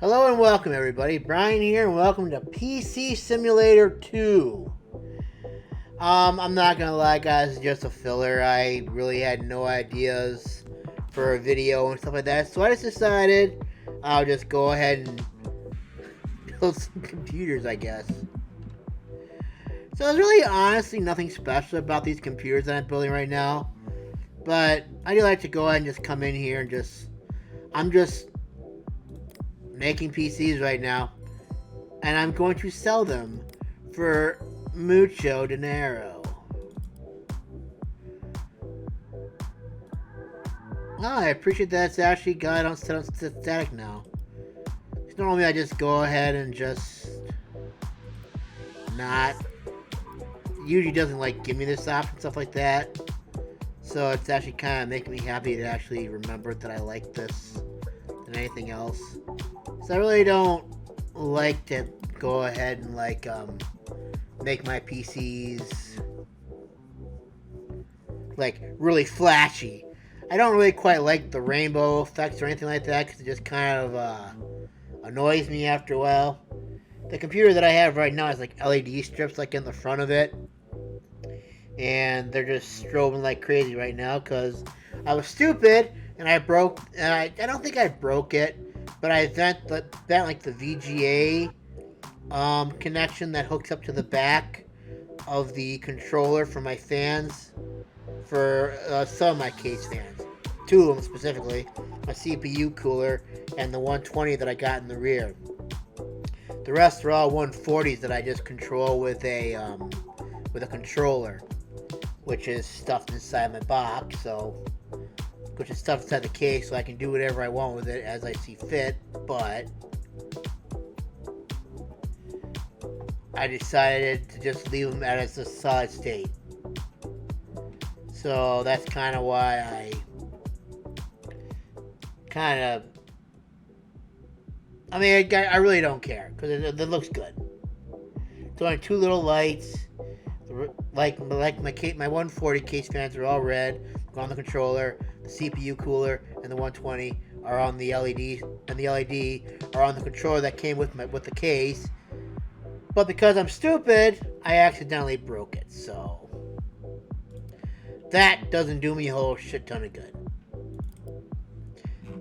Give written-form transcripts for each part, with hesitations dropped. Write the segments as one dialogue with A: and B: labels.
A: Hello and welcome everybody. Brian here and welcome to PC Simulator 2. I'm not gonna lie guys, it's just a filler. I really had no ideas for a video and stuff like that. So I just decided I'll just go ahead and build some computers, I guess. So there's really honestly nothing special about these computers that I'm building right now. But I do like to go ahead and just come in here and I'm just making PCs right now, and I'm going to sell them for mucho dinero. Oh, I appreciate that it's actually got on static now. Normally I just go ahead and just not. Usually doesn't like give me this option, stuff like that. So it's actually kind of making me happy to actually remember that I like this than anything else. So I really don't like to go ahead and make my PCs like really flashy. I don't really quite like the rainbow effects or anything like that because it just kind of annoys me after a while. The computer that I have right now has like LED strips like in the front of it, and they're just strobing like crazy right now because I was stupid and I broke. I don't think I broke it, but I bent like the VGA connection that hooks up to the back of the controller for my fans, for some of my case fans. Two of them specifically, my CPU cooler and the 120 that I got in the rear. The rest are all 140s that I just control with a controller, which is stuffed inside my box. Which is stuffed inside the case, so I can do whatever I want with it as I see fit. But I decided to just leave them as a solid state. So that's kind of why I I really don't care because it looks good. It's only two little lights. Like my 140 case fans are all red. On the controller, the CPU cooler, and the 120 are on the LED, and the LED are on the controller that came with the case. But because I'm stupid, I accidentally broke it. So that doesn't do me a whole shit ton of good.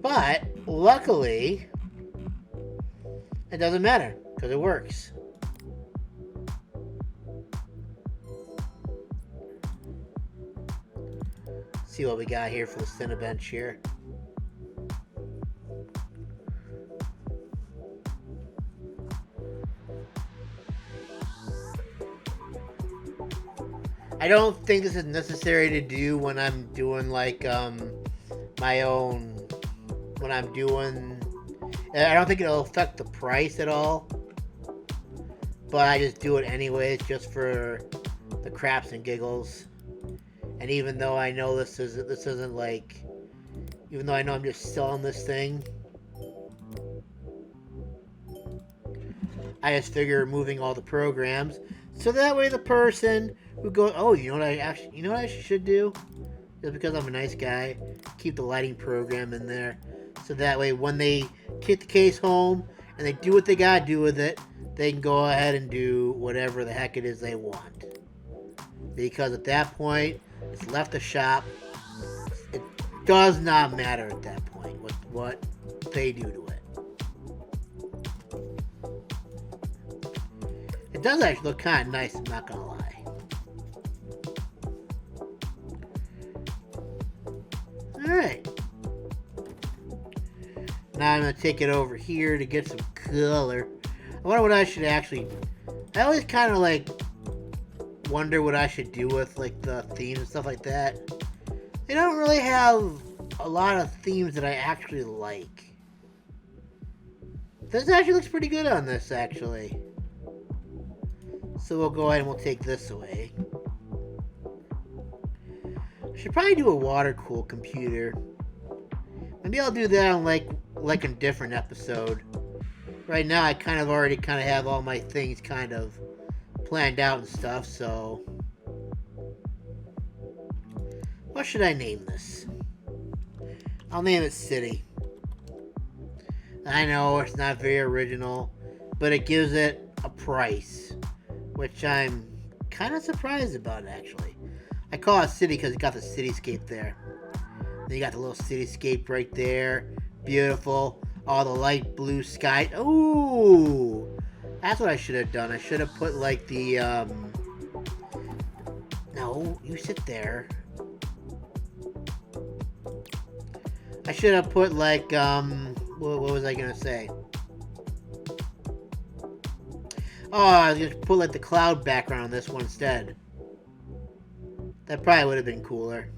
A: But luckily, it doesn't matter because it works. See what we got here for the Cinebench here. I don't think this is necessary to do when I'm doing my own. When I'm doing, I don't think it'll affect the price at all. But I just do it anyways, just for the craps and giggles. And even though I know this isn't like, even though I know I'm just selling this thing, I just figure removing all the programs, so that way the person who goes, oh, you know what I should do? Just because I'm a nice guy, keep the lighting program in there, so that way when they take the case home and they do what they gotta do with it, they can go ahead and do whatever the heck it is they want. Because at that point, it's left the shop. It does not matter at that point what they do to it. It does actually look kind of nice, I'm not gonna lie. Alright. Now I'm gonna take it over here to get some color. I wonder what I should actually. I always kind of wonder what I should do with the themes and stuff like that. They don't really have a lot of themes that I actually like. This actually looks pretty good on this actually. So we'll go ahead and we'll take this away. I should probably do a water cooled computer. Maybe I'll do that on like a different episode. Right now I already have all my things kind of planned out and stuff, so what should I name this? I'll name it City. I know it's not very original, but it gives it a price, which I'm kind of surprised about, actually. I call it city because it got the cityscape there. Then you got the little cityscape right there. Beautiful. All the light blue sky. Ooh! That's what I should have done. I should have put like the, No, you sit there. I should have put like, what was I gonna say? Oh, I was gonna put like the cloud background on this one instead. That probably would have been cooler.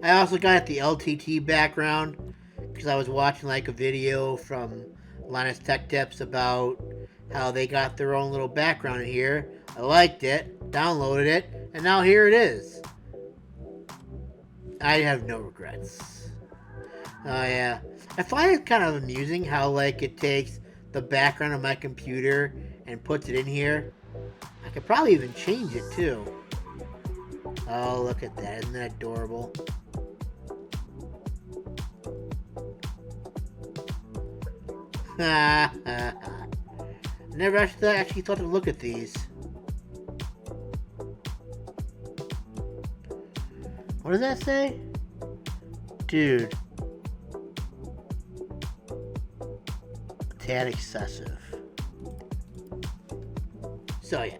A: I also got the LTT background because I was watching like a video from Linus Tech Tips about how they got their own little background in here. I liked it, downloaded it, and now here it is. I have no regrets. Oh yeah. I find it kind of amusing how like it takes the background of my computer and puts it in here. I could probably even change it too. Oh, look at that. Isn't that adorable? Never actually thought to look at these. What does that say? Dude. Tad excessive. So yeah.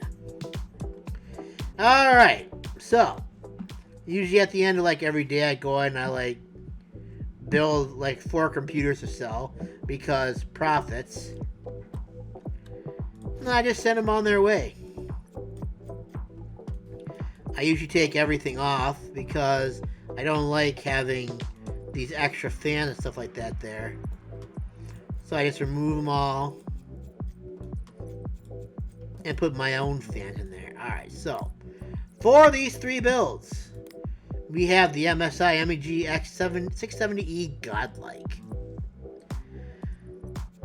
A: Alright. So. Usually at the end of like every day I go in and I like build like 4 computers to sell because profits. And I just send them on their way. I usually take everything off because I don't like having these extra fans and stuff like that there. So I just remove them all and put my own fans in there. Alright, so for these 3 builds, we have the MSI MEG X670E Godlike.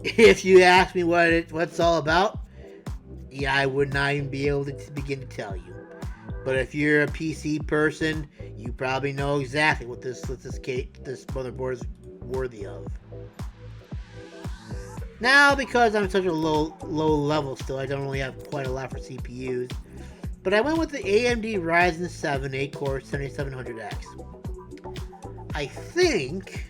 A: If you ask me what it's all about, yeah, I would not even be able to begin to tell you. But if you're a PC person, you probably know exactly what this motherboard is worthy of. Now, because I'm such a low level still, I don't really have quite a lot for CPUs. But I went with the AMD Ryzen 7 8-core 7700X. I think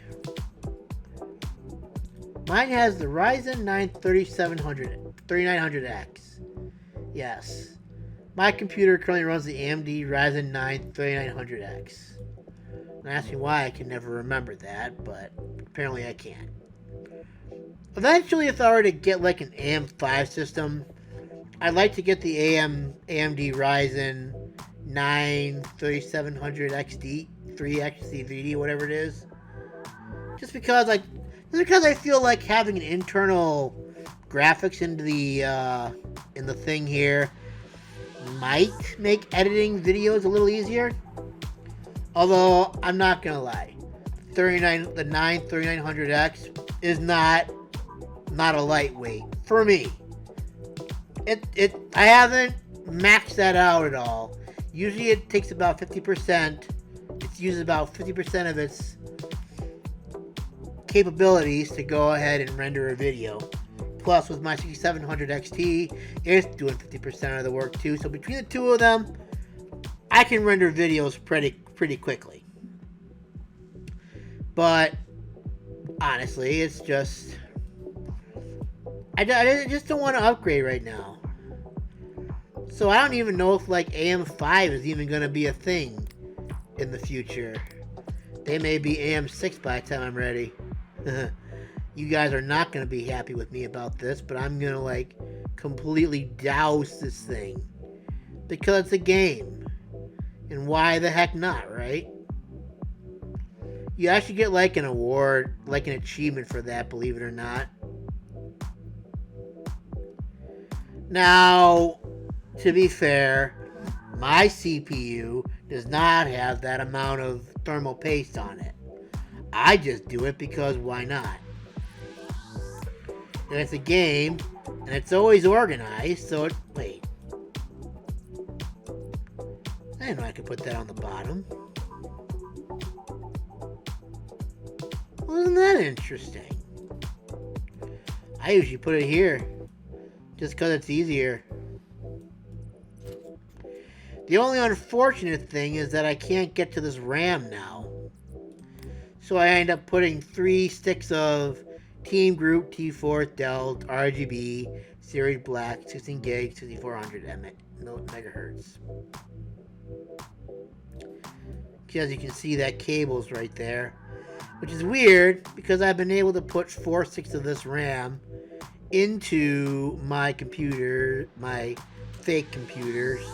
A: mine has the Ryzen 9 3900X. Yes. My computer currently runs the AMD Ryzen 9 3900X. Don't ask me why I can never remember that, but apparently I can. Eventually, if I were to get like an AM5 system, I'd like to get the AMD Ryzen 9 3700 XD, 3XCVD, whatever it is. Just because I feel like having an internal graphics into the in the thing here might make editing videos a little easier. Although I'm not gonna lie, the 3900X is not a lightweight for me. I haven't maxed that out at all. Usually it takes about 50%. It uses about 50% of its capabilities to go ahead and render a video. Plus, with my 6700 XT, it's doing 50% of the work too. So between the two of them, I can render videos pretty quickly. But honestly, it's just I just don't want to upgrade right now. So I don't even know if like AM5 is even going to be a thing in the future. They may be AM6 by the time I'm ready. You guys are not going to be happy with me about this, but I'm going to like completely douse this thing. Because it's a game. And why the heck not, right? You actually get like an award, like an achievement for that, believe it or not. Now, to be fair, my CPU does not have that amount of thermal paste on it. I just do it because why not? And it's a game, and it's always organized, so wait. I didn't know I could put that on the bottom. Well, isn't that interesting? I usually put it here, just because it's easier. The only unfortunate thing is that I can't get to this RAM now. So I end up putting 3 sticks of Team Group T4 Dell RGB Series Black 16 gig 6400 megahertz. As you can see, that cable's right there, which is weird because I've been able to put 4 sticks of this RAM into my computer, my fake computers,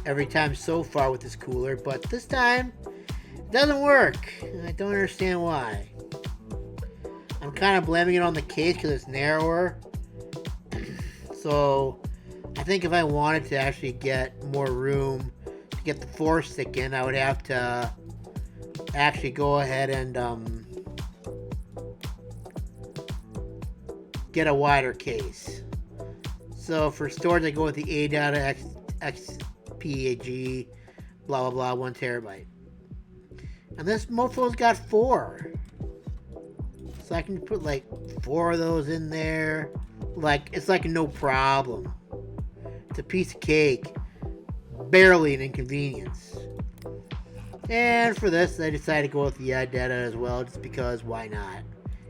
A: every time so far with this cooler, but this time it doesn't work. I don't understand why. I'm kind of blaming it on the case because it's narrower. So I think if I wanted to actually get more room to get the 4 stick in, I would have to actually go ahead and get a wider case. So for storage, I go with the ADATA XPG, blah blah blah, 1 terabyte. And this mofo's got 4. So I can put like 4 of those in there. Like, it's like no problem. It's a piece of cake. Barely an inconvenience. And for this, I decided to go with the data as well, just because why not?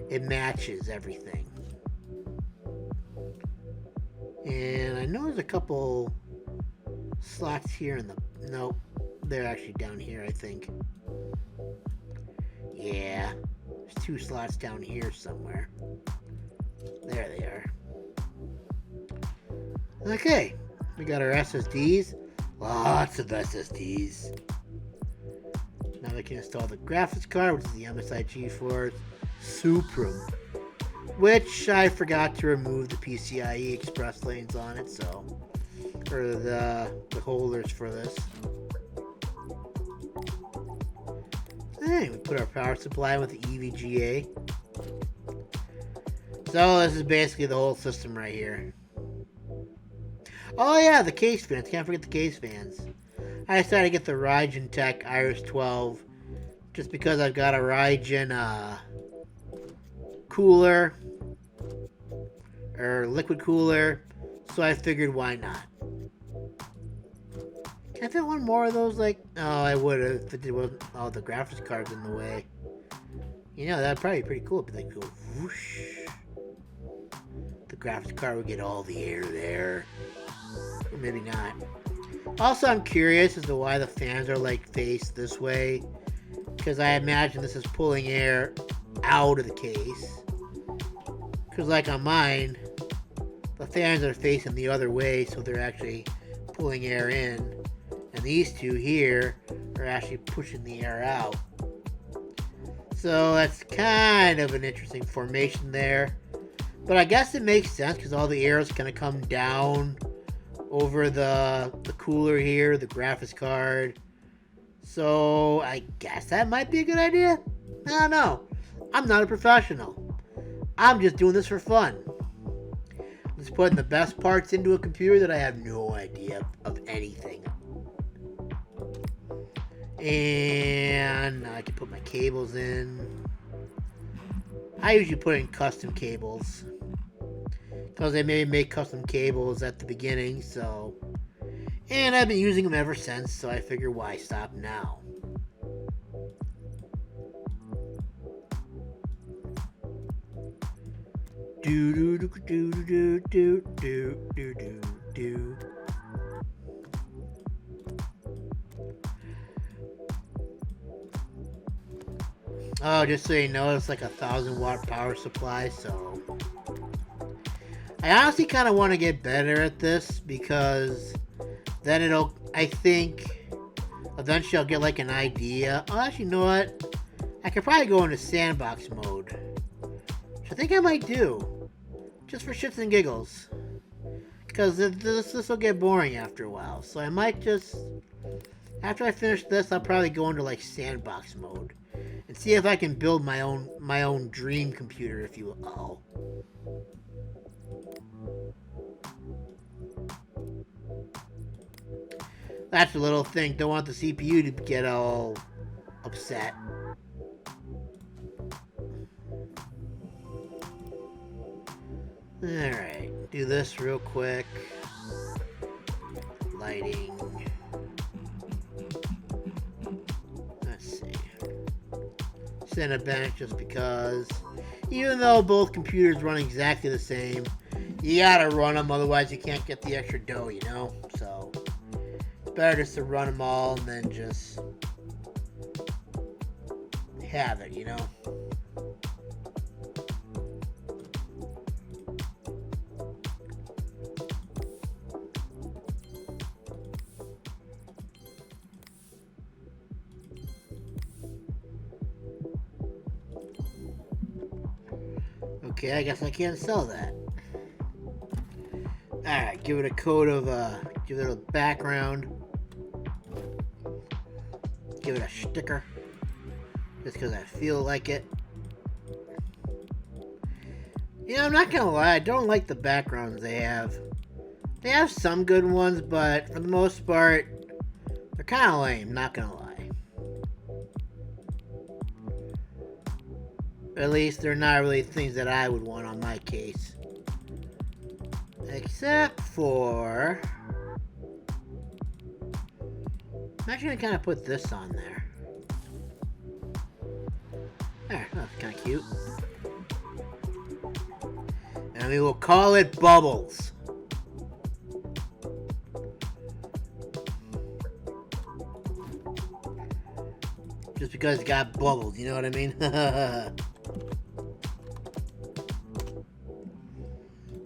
A: It matches everything. And I know there's a couple slots here in the... Nope. They're actually down here, I think. Yeah. There's 2 slots down here somewhere. There they are. Okay. We got our SSDs. Lots of SSDs. Now we can install the graphics card, which is the MSI GeForce Supreme, which I forgot to remove the PCIe Express lanes on it, so, or the holders for this. Hey, we put our power supply with the EVGA. So this is basically the whole system right here. Oh yeah, the case fans. Can't forget the case fans. I decided to get the Ryzen Tech Iris 12 just because I've got a Ryzen cooler, or liquid cooler, so I figured why not. Can I fit one more of those? Like, oh, I would have if it wasn't all the graphics cards in the way. You know, that'd probably be pretty cool if they go whoosh. The graphics card would get all the air there. Or maybe not. Also, I'm curious as to why the fans are like faced this way. Because I imagine this is pulling air out of the case. Because like on mine, the fans are facing the other way, so they're actually pulling air in. And these two here are actually pushing the air out. So that's kind of an interesting formation there. But I guess it makes sense because all the air is going to come down over the cooler here, the graphics card. So I guess that might be a good idea. I don't know. I'm not a professional. I'm just doing this for fun. Just putting the best parts into a computer that I have no idea of anything. And I can put my cables in. I usually put in custom cables because they may make custom cables at the beginning, so, and I've been using them ever since, so I figure why stop now. Do do do do do do do do do do. Oh, just so you know, it's like a 1,000-watt power supply, so I honestly kind of want to get better at this because then it'll, I think, eventually I'll get like an idea. Oh, actually, you know what? I could probably go into sandbox mode, which I think I might do, just for shits and giggles, because this will get boring after a while. So I might just, after I finish this, I'll probably go into like sandbox mode and see if I can build my own dream computer, if you will. That's the little thing. Don't want the CPU to get all upset. Alright, do this real quick. Lighting. Let's see. Sandbax just because. Even though both computers run exactly the same, you gotta run them, otherwise you can't get the extra dough, you know? So, it's better just to run them all and then just have it, you know? Okay, I guess I can't sell that. Alright, give it a coat of, give it a background. Give it a sticker. Just because I feel like it. Yeah, I'm not gonna lie, I don't like the backgrounds they have. They have some good ones, but for the most part, they're kind of lame, not gonna lie. At least they're not really things that I would want on my case. Except for... I'm actually gonna kind of put this on there. There, that's kind of cute. And we will call it Bubbles. Just because it got bubbles, you know what I mean?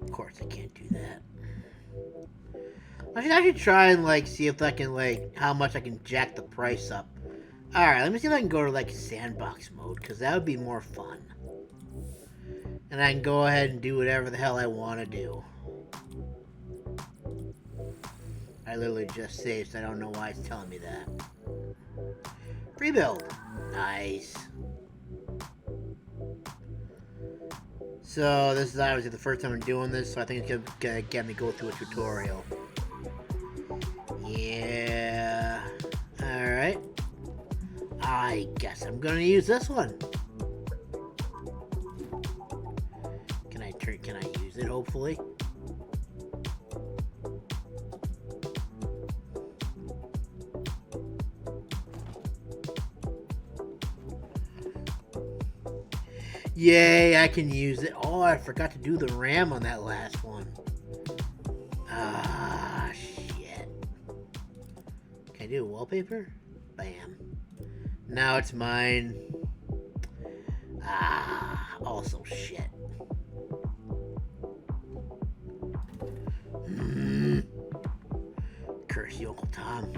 A: Of course I can't do that. I should actually try and, like, see if I can, like, how much I can jack the price up. Alright, let me see if I can go to, like, Sandbox mode, because that would be more fun. And I can go ahead and do whatever the hell I want to do. I literally just saved, so I don't know why it's telling me that. Rebuild. Nice. So, this is obviously the first time I'm doing this, so I think it's gonna get me go through a tutorial. Yeah. Alright. I guess I'm gonna use this one. Can I use it, hopefully? Yay, I can use it. Oh, I forgot to do the RAM on that last one. Ah, shit. Can I do wallpaper? Bam. Now it's mine. Ah, also shit. Curse you, Uncle Tom.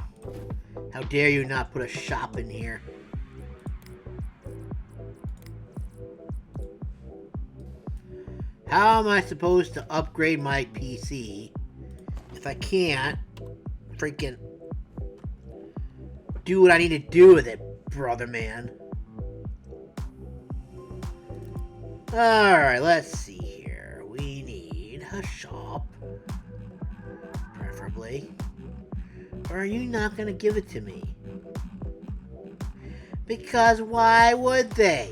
A: How dare you not put a shop in here? How am I supposed to upgrade my PC if I can't freaking do what I need to do with it, brother man? Alright, let's see here. We need a shop, preferably. Or are you not going to give it to me? Because why would they?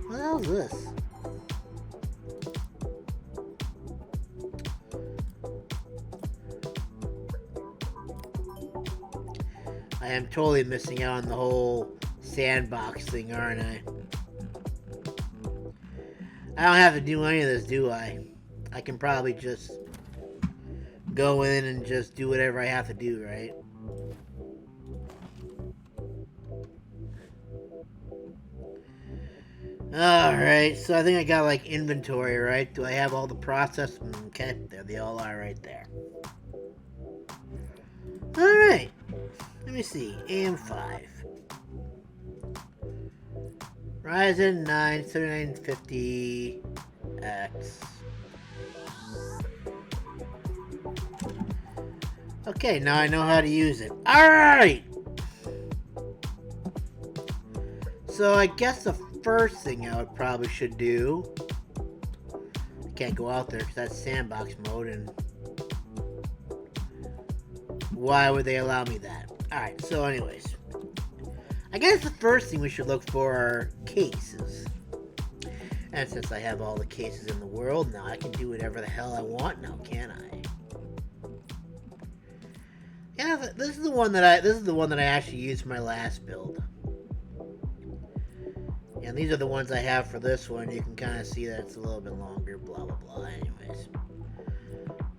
A: What the hell is this? I am totally missing out on the whole sandbox thing, aren't I? I don't have to do any of this, do I? I can probably just go in and just do whatever I have to do, right? Alright, so I think I got like inventory, right? Do I have all the process? Okay, there they all are right there. Alright, let me see. AM5. Ryzen 9 3950X. Okay, now I know how to use it. Alright! So I guess the first thing I would probably should do... I can't go out there because that's sandbox mode, and... why would they allow me that? Alright, so anyways. I guess the first thing we should look for are cases. And since I have all the cases in the world, now I can do whatever the hell I want now, can't I? Yeah, this is the one that I actually used for my last build. And these are the ones I have for this one. You can kind of see that it's a little bit longer, blah blah blah. Anyways,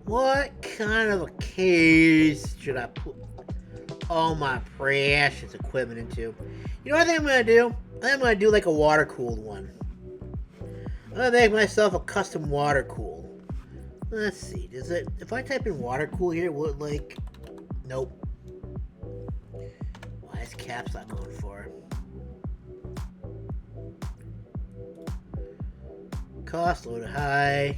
A: what kind of a case should I put all my precious equipment into? You know what I think I'm gonna do? I think I'm gonna do like a water cooled one. I'm gonna make myself a custom water cool. Let's see. Does it? If I type in water cool here, will it like? Nope. Why is caps not going for? Cost load high.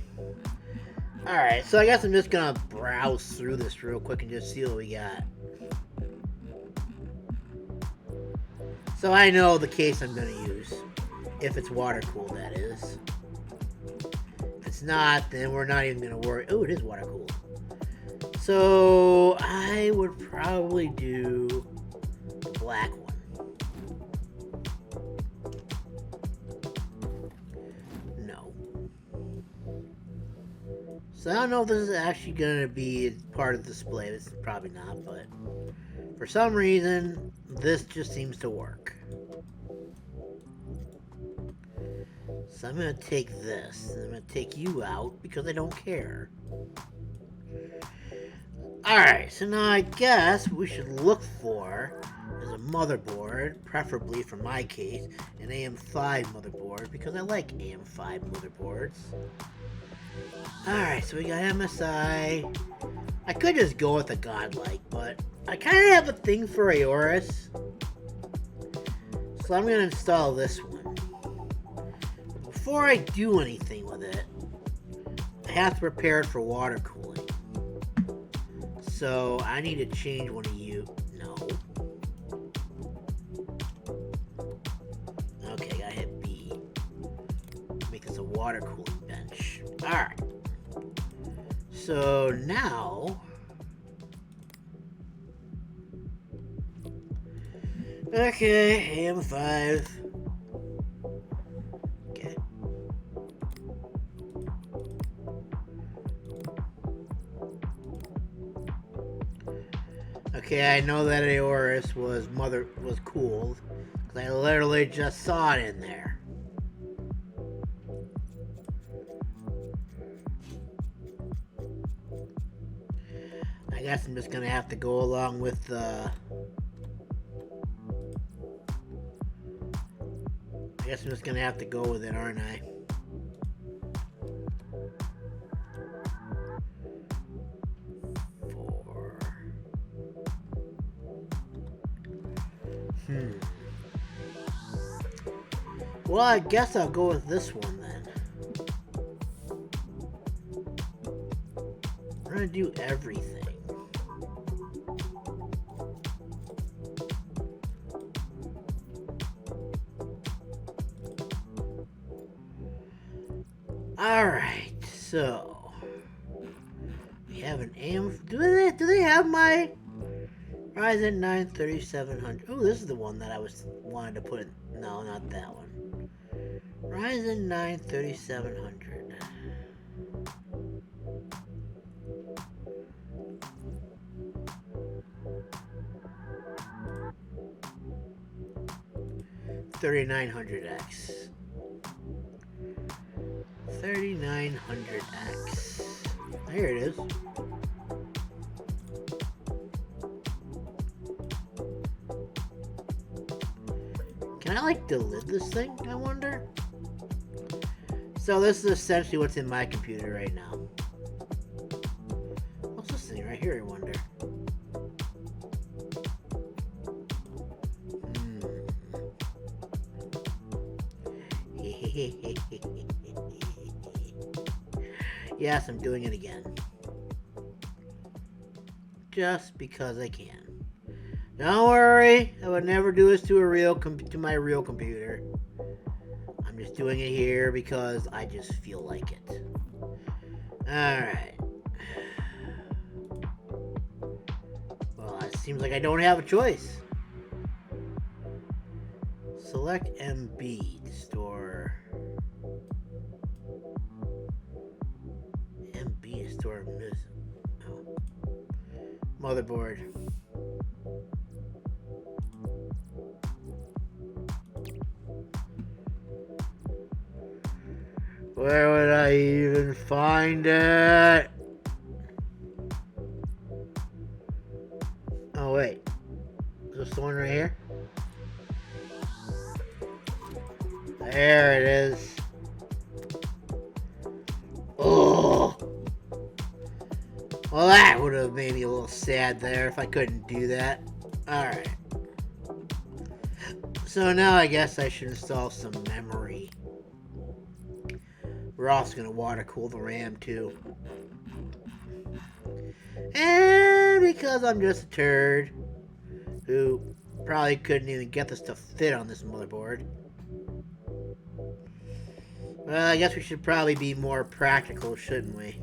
A: Alright, so I guess I'm just gonna browse through this real quick and just see what we got. So I know the case I'm gonna use. If it's water cooled, that is. If it's not, then we're not even gonna worry. Oh, it is water cooled. So I would probably do the black one. No. So I don't know if this is actually going to be part of the display. This is probably not, but for some reason, this just seems to work. So I'm going to take this, and I'm going to take you out because I don't care. Alright, so now I guess we should look for is a motherboard, preferably for my case, an AM5 motherboard, because I like AM5 motherboards. Alright, so we got MSI. I could just go with a godlike, but I kind of have a thing for Aorus. So I'm going to install this one. Before I do anything with it, I have to prepare it for water cooling. So I need to change one of you. No. Okay, I gotta hit B. Make this a water cooling bench. Alright. So now... Okay, AM5. Okay. Okay, I know that Aorus was cooled, because I literally just saw it in there. I guess I'm just gonna have to go along with I guess I'm just gonna have to go with it, aren't I? Well, I guess I'll go with this one then. We're gonna do everything. Alright, so we have an AM. Do they have my Ryzen 9 3700? Oh, this is the one that I wanted to put in. No, not that one. Ryzen 9 3700. $3900X. 3900X. Here it is. Can I like delete this thing, I wonder? So this is essentially what's in my computer right now. What's this thing right here, I wonder? Yes, I'm doing it again. Just because I can. Don't worry, I would never do this to my real computer. I'm just doing it here because I just feel like it. Alright. Well, it seems like I don't have a choice. Select MB to store. store motherboard. Where would I even find it? Oh wait, is this the one right here? There it is. Oh, well, that would have made me a little sad there if I couldn't do that. Alright. So now I guess I should install some memory. We're also going to water cool the RAM too. And because I'm just a turd who probably couldn't even get this to fit on this motherboard, well, I guess we should probably be more practical, shouldn't we?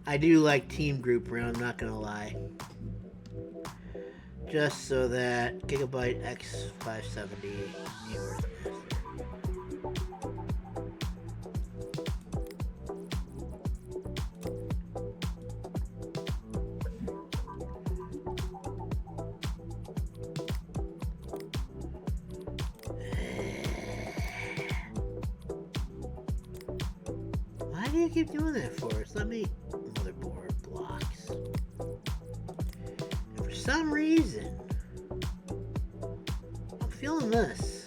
A: I do like Team Group RAM, I'm not gonna lie. Just so that Gigabyte X570 ain't worth it. Why do you keep doing that for us? Let me... Motherboard blocks. And for some reason, I'm feeling this.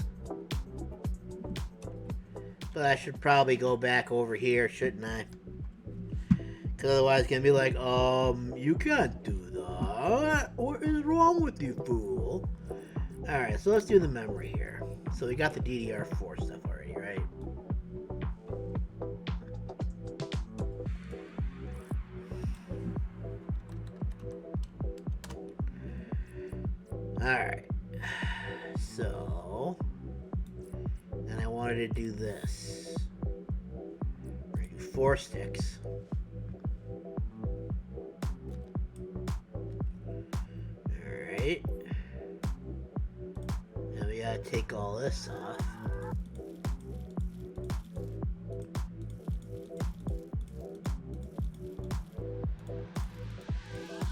A: But I should probably go back over here, shouldn't I? Because otherwise it's going to be like, you can't do that. What is wrong with you, fool? Alright, so let's do the memory here. So we got the DDR4 stuff already, right? Alright, so, and I wanted to do this. We're gonna do 4 sticks. Alright. Now we gotta take all this off.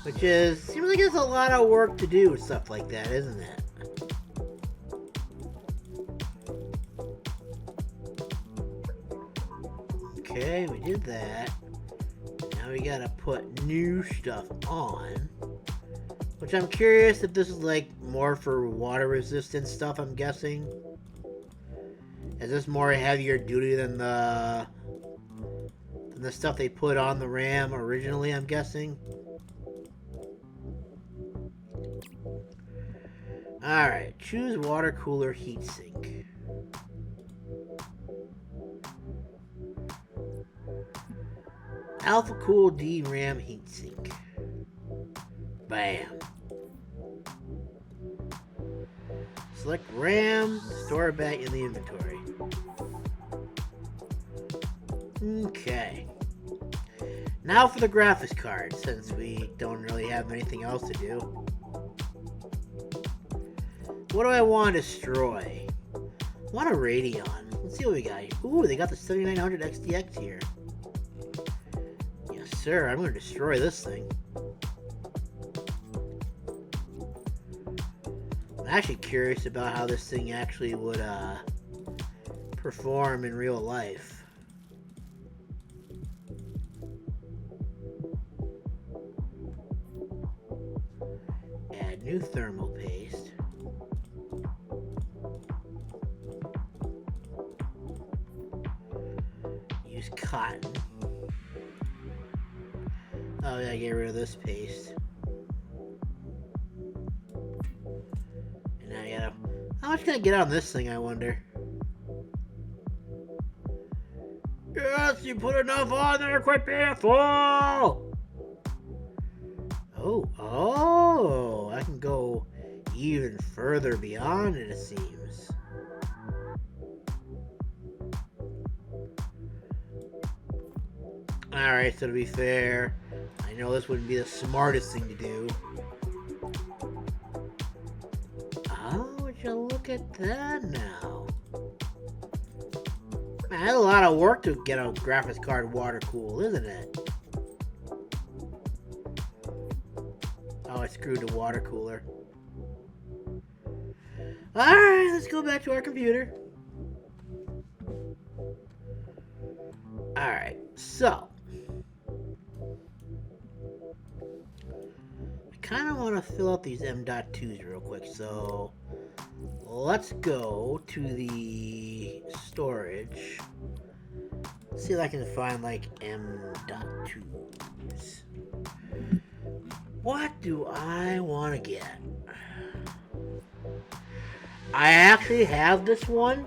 A: Which is, seems like it's a lot of work to do with stuff like that, isn't it? Okay, we did that. Now we gotta put new stuff on. Which I'm curious if this is like more for water resistant stuff, I'm guessing. Is this more heavier duty than the stuff they put on the RAM originally, I'm guessing? Alright, choose water cooler heatsink. Alpha Cool D RAM heatsink. Bam. Select RAM, store it back in the inventory. Okay. Now for the graphics card, since we don't really have anything else to do. What do I want to destroy? I want a Radeon. Let's see what we got here. Ooh, they got the 7900 XTX here. Yes, sir. I'm going to destroy this thing. I'm actually curious about how this thing actually would perform in real life. Add new thermal paste. Use cotton. Oh yeah, get rid of this paste. And now you gotta... How much can I get on this thing, I wonder? Yes, you put enough on there, quit being full! Oh, I can go even further beyond it seems. Alright, so to be fair, I know this wouldn't be the smartest thing to do. Oh, would you look at that now? Man, that's a lot of work to get a graphics card water cooled, isn't it? Oh, I screwed the water cooler. Alright, let's go back to our computer. Alright, so. I kind of want to fill out these M.2s real quick, so let's go to the storage. See if I can find like M.2s. What do I want to get? I actually have this one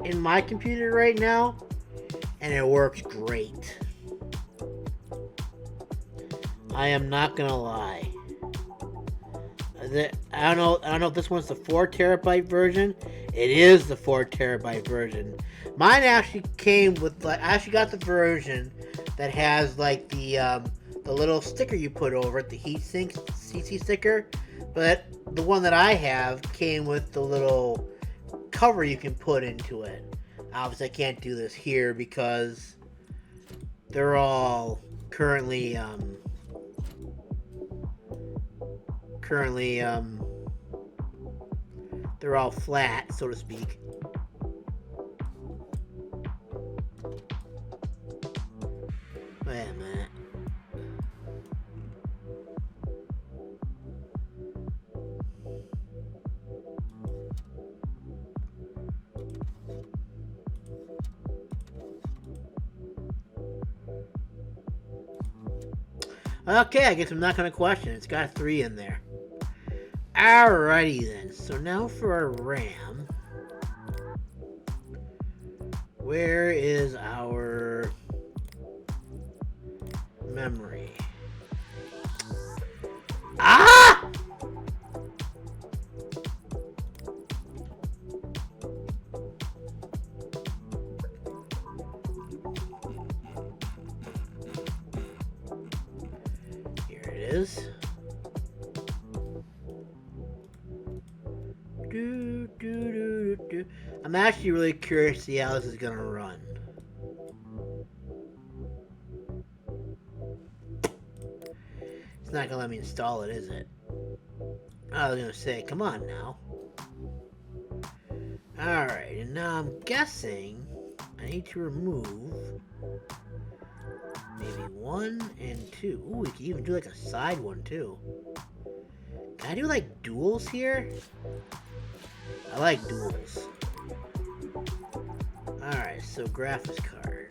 A: in my computer right now, and it works great. I am not gonna lie. I don't know if this one's the 4 terabyte version. It is the 4 terabyte version. Mine actually came with like, I actually got the version that has like the little sticker you put over it, the heatsink CC sticker. But the one that I have came with the little cover you can put into it. Obviously, I can't do this here because they're all currently they're all flat, so to speak. Wait a minute. Okay, I guess I'm not going to question. It's got 3 in there. Alrighty then. So now for our RAM. Where is our memory? Ah! Here it is. I'm actually really curious to see how this is going to run. It's not going to let me install it, is it? I was going to say, come on now. Alright, and now I'm guessing I need to remove maybe 1 and 2. Ooh, we can even do like a side one too. Can I do like duals here? I like duals. Alright, so graphics card.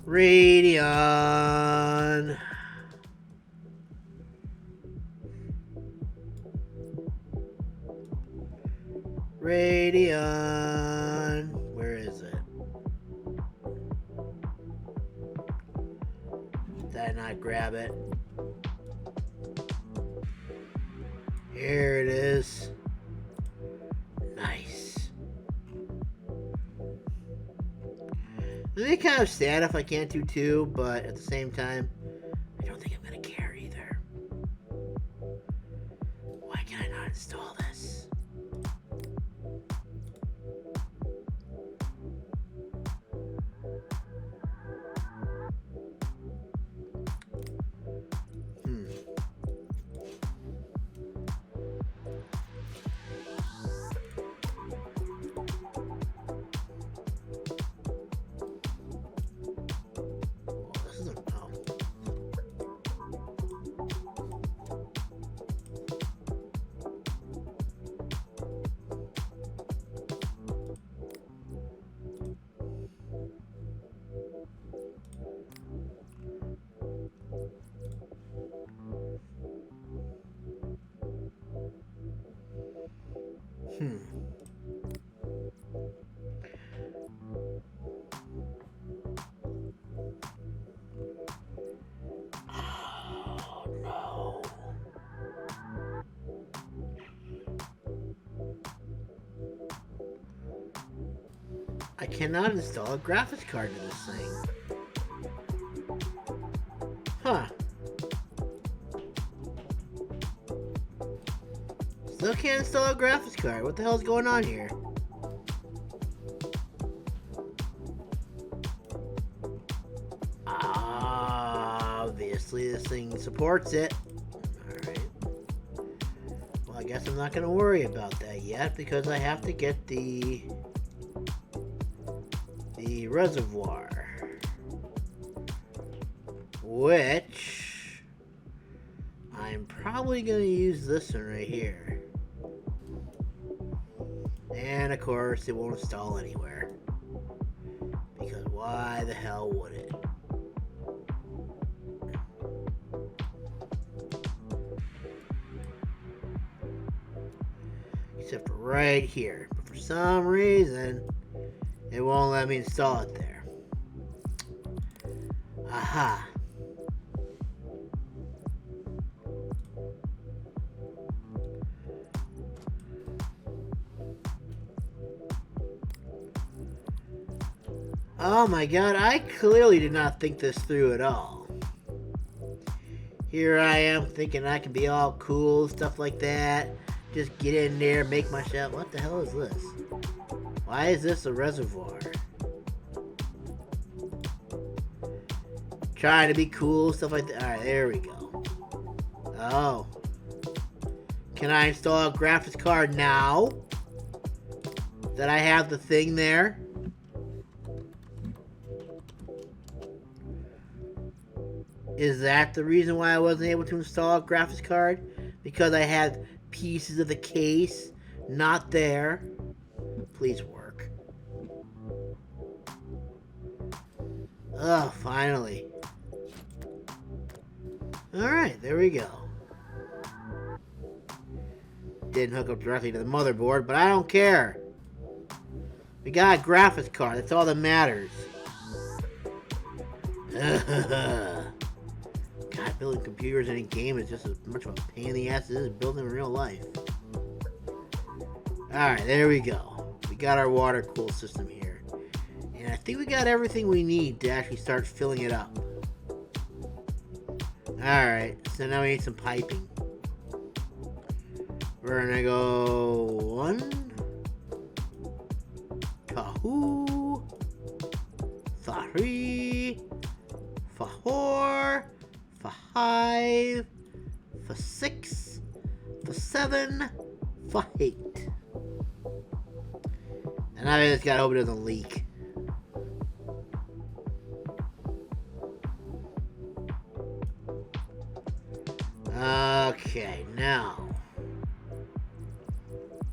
A: Radeon. Radeon. Where is it? Did I not grab it? Here it is. Nice. It's kind of sad if I can't do 2, but at the same time, I don't think I'm gonna care either. Why can I not install this? I cannot install a graphics card to this thing. Huh. Still can't install a graphics card. What the hell is going on here? Obviously, this thing supports it. Alright. Well, I guess I'm not going to worry about that yet because I have to get the reservoir. Which I'm probably going to use this one right here. And of course, it won't install anywhere. Because why the hell would it? Except for right here. But for some reason, it won't let me install it there. Aha. Oh my god, I clearly did not think this through at all. Here I am thinking I can be all cool, stuff like that. Just get in there, make myself... What the hell is this? Why is this a reservoir? Trying to be cool, stuff like that. Alright, there we go. Oh. Can I install a graphics card now? That I have the thing there? Is that the reason why I wasn't able to install a graphics card? Because I had pieces of the case not there? Please work. Oh, finally. Alright, there we go. Didn't hook up directly to the motherboard, but I don't care. We got a graphics card, that's all that matters. God, building computers in a game is just as much of a pain in the ass as it is building in real life. Alright, there we go. We got our water cool system here. And I think we got everything we need to actually start filling it up. Alright, so now we need some piping. We're gonna go 1, 2, 3, 4, 5, 6, 7, 8. And I just gotta hope it doesn't leak. Okay, now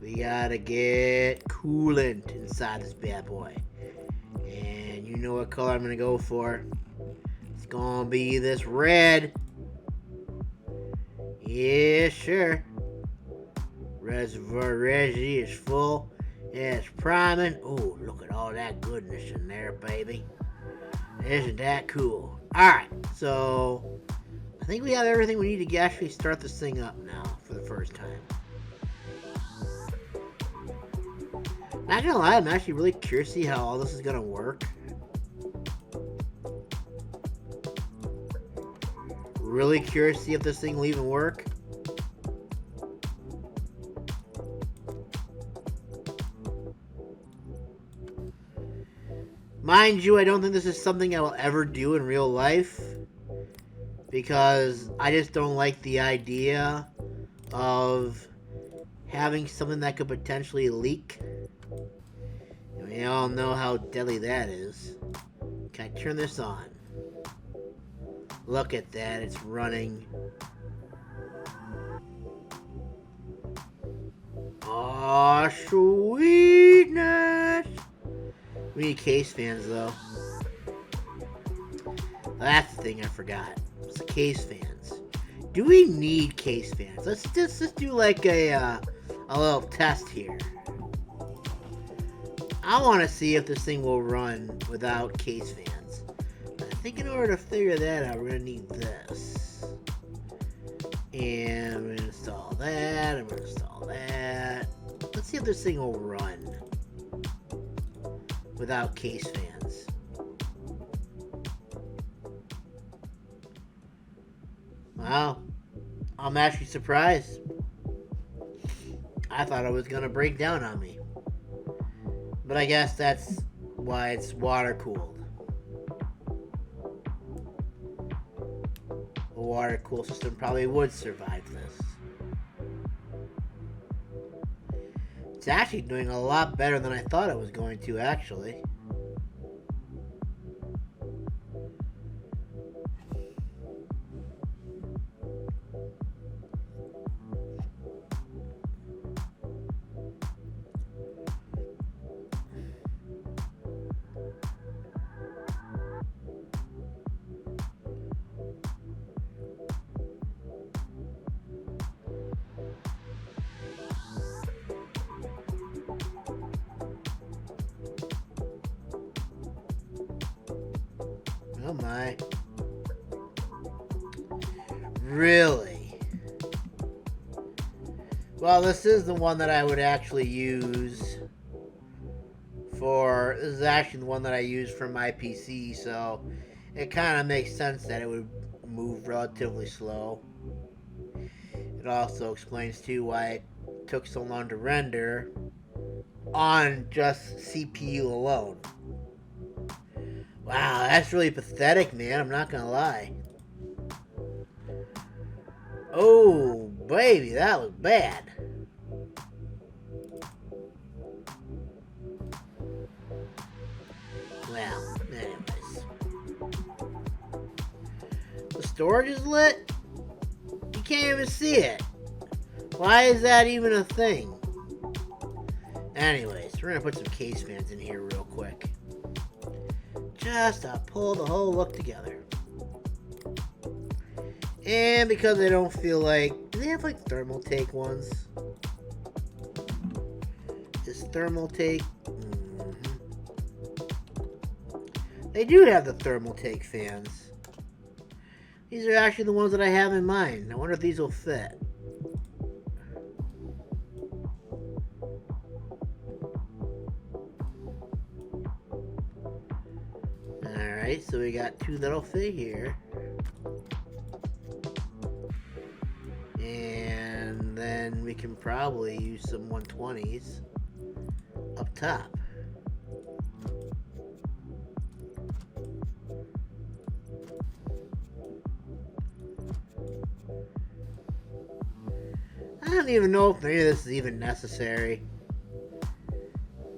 A: we gotta get coolant inside this bad boy. And you know what color I'm gonna go for. It's gonna be this red. Yeah, sure. Reservoir Reggie is full. Yeah, it's priming. Oh, look at all that goodness in there, baby. Isn't that cool? Alright, so I think we have everything we need to actually start this thing up now for the first time. Not gonna lie, I'm actually really curious to see how all this is gonna work. Really curious to see if this thing will even work. Mind you, I don't think this is something I will ever do in real life. Because I just don't like the idea of having something that could potentially leak. And we all know how deadly that is. Can I turn this on? Look at that, it's running. Aw, sweetness! We need case fans, though. That's the thing I forgot. It's the case fans. Do we need case fans? Let's do like a little test here. I want to see if this thing will run without case fans. I think in order to figure that out, we're going to need this. And we're going to install that, and we're going to install that. Let's see if this thing will run. without case fans. Wow, I'm actually surprised. I thought it was gonna break down on me. But I guess that's why it's water cooled. A water cooled system probably would survive this. It's actually doing a lot better than I thought it was going to, actually. Oh my. Really? Well, this is the one that I would actually use for... This is actually the one that I use for my PC, so it kind of makes sense that it would move relatively slow. It also explains, too, why it took so long to render on just CPU alone. Wow, that's really pathetic, man. I'm not gonna lie. Oh, baby, that was bad. Well, anyways. The storage is lit? You can't even see it. Why is that even a thing? Anyways, we're gonna put some case fans in here real quick. Just to pull the whole look together. And because I don't feel like... Do they have like thermal take ones? Is thermal take... They do have the thermal take fans. These are actually the ones that I have in mind. I wonder if these will fit. Alright, so we got two that'll fit here. And then we can probably use some 120s up top. I don't even know if any of this is even necessary.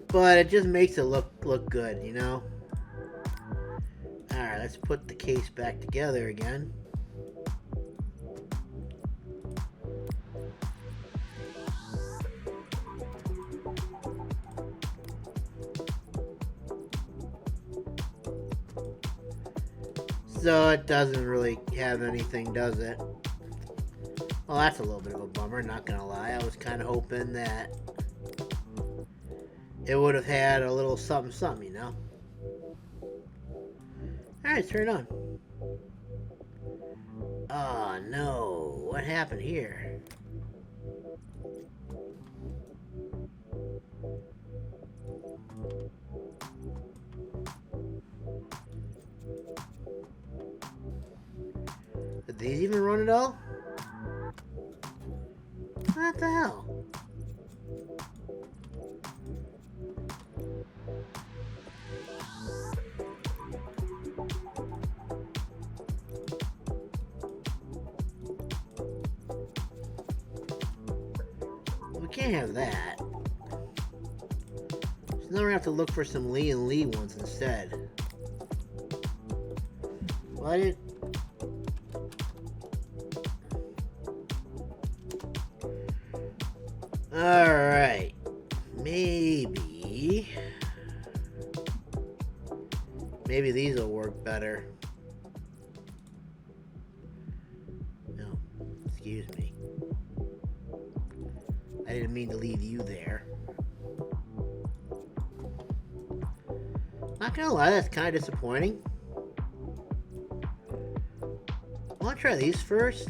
A: But it just makes it look good, you know? Alright, let's put the case back together again. So it doesn't really have anything, does it? Well, that's a little bit of a bummer, not gonna lie. I was kind of hoping that it would have had a little something, something, you know? Alright, turn it on. Oh, no. What happened here? Did these even run at all? What the hell? We can't have that. So now we're gonna have to look for some Lee and Lee ones instead. What did... Alright. Maybe these will work better. No, excuse me. I didn't mean to leave you there. Not gonna lie, that's kind of disappointing. I want to try these first.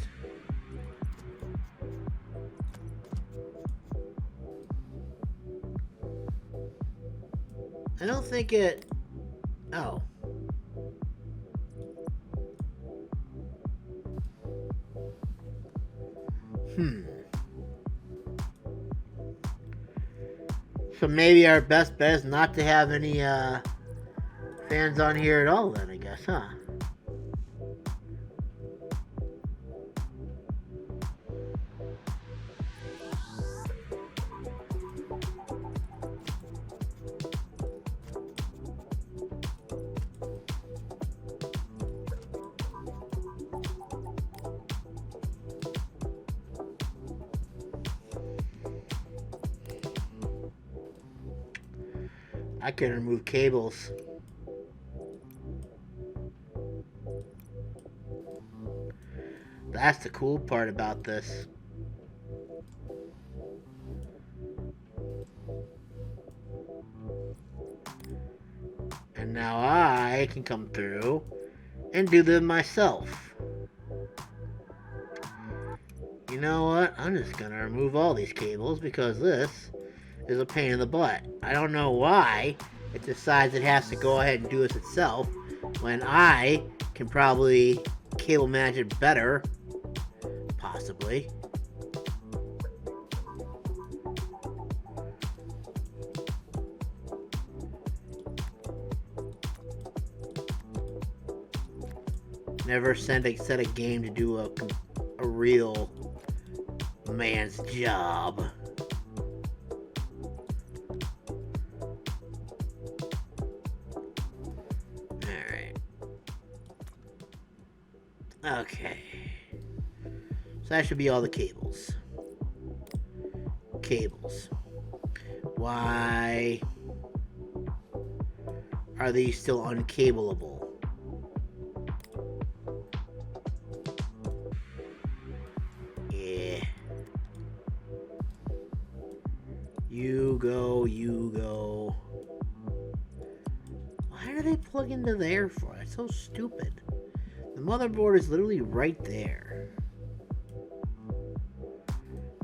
A: I don't think it... Oh. So maybe our best bet is not to have any fans on here at all then, I guess, huh? I can remove cables. That's the cool part about this. And now I can come through and do them myself. You know what? I'm just gonna remove all these cables because this is a pain in the butt. I don't know why it decides it has to go ahead and do this itself when I can probably cable manage it better, possibly. Never set a game to do a real man's job. Alright. Okay. So that should be all the cables. Cables. Why are these still uncableable? You go. Why do they plug into there for? That's so stupid. The motherboard is literally right there.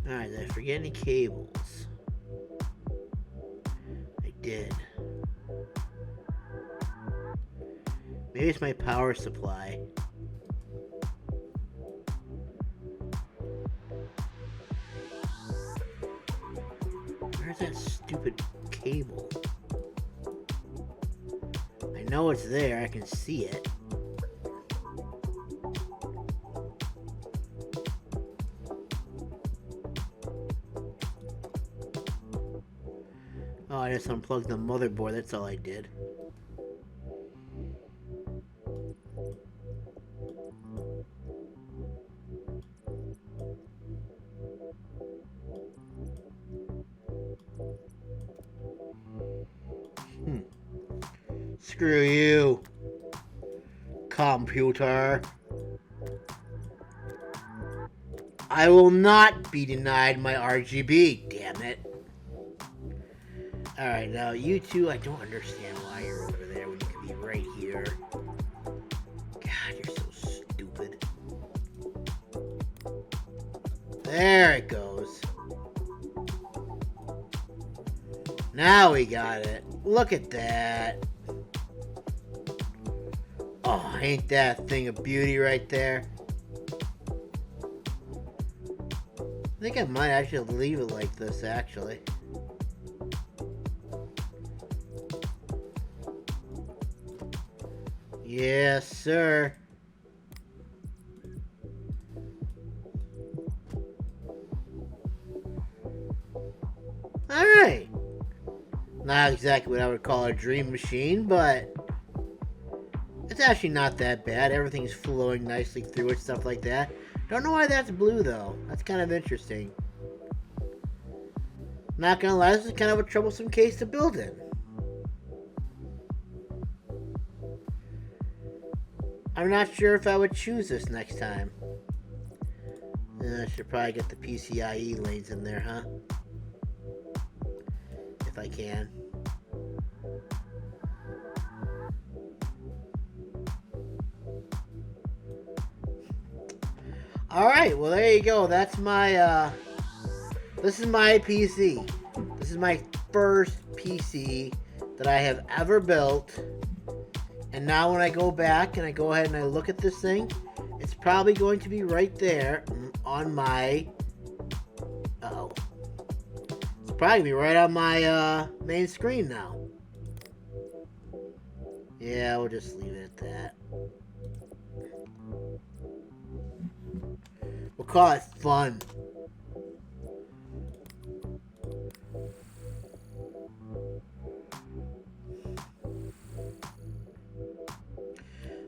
A: Alright, did I forget any cables? I did. Maybe it's my power supply. Where's that stupid cable? I know it's there, I can see it. Oh, I just unplugged the motherboard, that's all I did. Screw you, computer. I will not be denied my RGB, damn it. Alright, now you two, I don't understand why you're over there when you could be right here. God, you're so stupid. There it goes. Now we got it. Look at that. Oh, ain't that a thing of beauty right there? I think I might actually leave it like this, actually. Yes, sir. Alright. Not exactly what I would call a dream machine, but it's actually not that bad. Everything's flowing nicely through it, stuff like that. Don't know why that's blue, though. That's kind of interesting. Not gonna lie, this is kind of a troublesome case to build in. I'm not sure if I would choose this next time. I should probably get the PCIe lanes in there, huh? If I can. Alright, well there you go. That's my, this is my PC. This is my first PC that I have ever built. And now when I go back and I go ahead and I look at this thing, it's probably going to be right there on my... Uh-oh. It's probably be right on my main screen now. Yeah, we'll just leave it at that. We'll call it fun.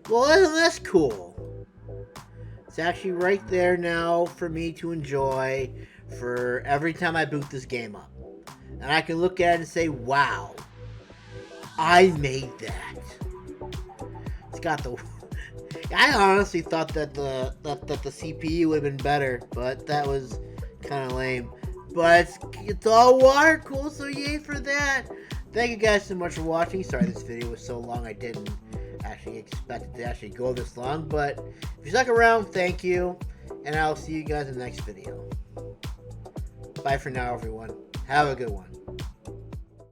A: Well, isn't this cool? It's actually right there now for me to enjoy for every time I boot this game up. And I can look at it and say, wow, I made that. It's got the... I honestly thought that the CPU would have been better, but that was kind of lame. But it's all water cool, so yay for that. Thank you guys so much for watching. Sorry this video was so long. I didn't actually expect it to actually go this long. But if you stuck around, thank you. And I'll see you guys in the next video. Bye for now, everyone. Have a good one.